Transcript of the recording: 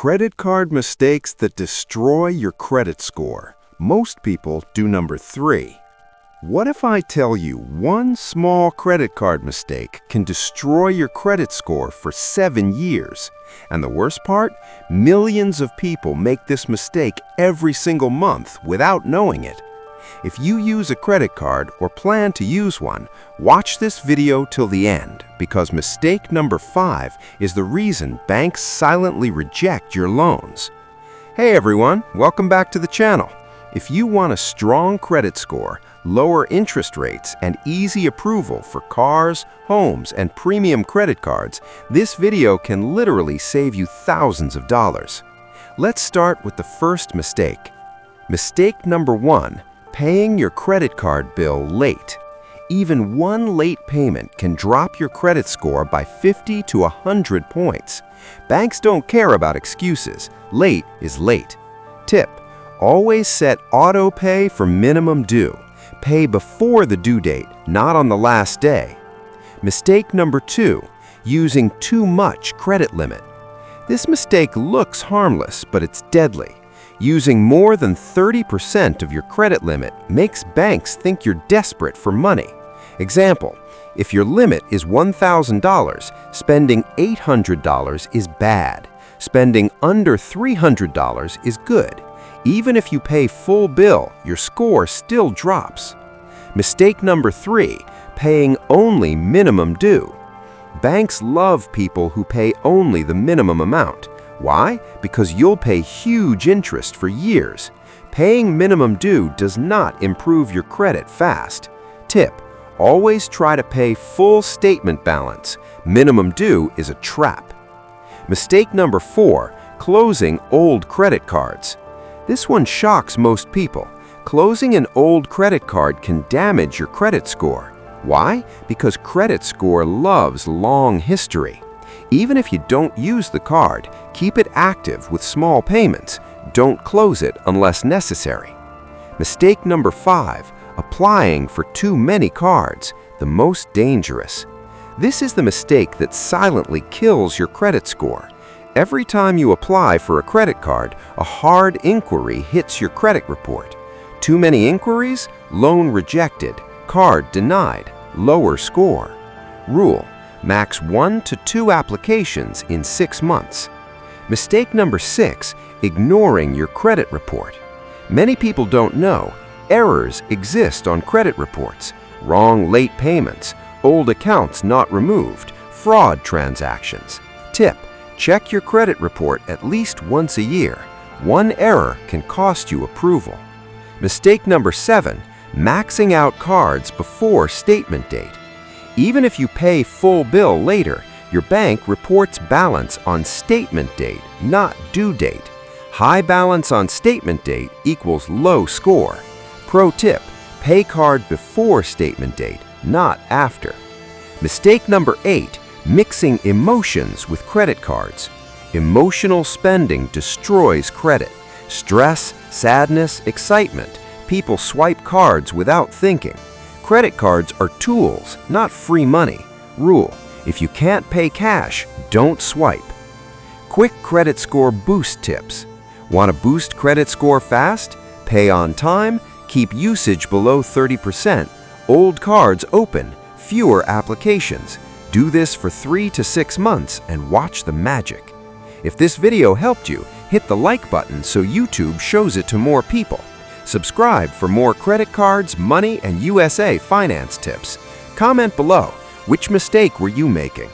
Credit card mistakes that destroy your credit score. Most people do number 3. What if I tell you one small credit card mistake can destroy your credit score for 7 years? And the worst part? Millions of people make this mistake every single month without knowing it. If you use a credit card or plan to use one, watch this video till the end, because mistake number 5 is the reason banks silently reject your loans. Hey everyone, welcome back to the channel. If you want a strong credit score, lower interest rates, and easy approval for cars, homes, and premium credit cards, this video can literally save you thousands of dollars. Let's start with the first mistake. Mistake number 1. Paying your credit card bill late. Even one late payment can drop your credit score by 50 to 100 points. Banks don't care about excuses. Late is late. Tip: always set auto pay for minimum due. Pay before the due date, not on the last day. Mistake number 2. Using too much credit limit. This mistake looks harmless, but it's deadly. Using more than 30% of your credit limit makes banks think you're desperate for money. Example: if your limit is $1,000, spending $800 is bad. Spending under $300 is good. Even if you pay full bill, your score still drops. Mistake number 3. Paying only minimum due. Banks love people who pay only the minimum amount. Why? Because you'll pay huge interest for years. Paying minimum due does not improve your credit fast. Tip: always try to pay full statement balance. Minimum due is a trap. Mistake number 4. Closing old credit cards. This one shocks most people. Closing an old credit card can damage your credit score. Why? Because credit score loves long history. Even if you don't use the card, keep it active with small payments. Don't close it unless necessary. Mistake number 5. Applying for too many cards, the most dangerous. This is the mistake that silently kills your credit score. Every time you apply for a credit card, a hard inquiry hits your credit report. Too many inquiries? Loan rejected. Card denied. Lower score. Rule: max 1 to 2 applications in 6 months. Mistake number 6. Ignoring your credit report. Many people don't know errors exist on credit reports. Wrong late payments, old accounts not removed, fraud transactions. Tip: check your credit report at least once a year. One error can cost you approval. Mistake number 7. Maxing out cards before statement date. Even if you pay full bill later, your bank reports balance on statement date, not due date. High balance on statement date equals low score. Pro tip: pay card before statement date, not after. Mistake number 8. Mixing emotions with credit cards. Emotional spending destroys credit. Stress, sadness, excitement. People swipe cards without thinking. Credit cards are tools, not free money. Rule: if you can't pay cash, don't swipe. Quick credit score boost tips. Want to boost credit score fast? Pay on time, keep usage below 30%, old cards open, fewer applications. Do this for 3 to 6 months and watch the magic. If this video helped you, hit the like button so YouTube shows it to more people. Subscribe for more credit cards, money, and USA finance tips. Comment below, which mistake were you making?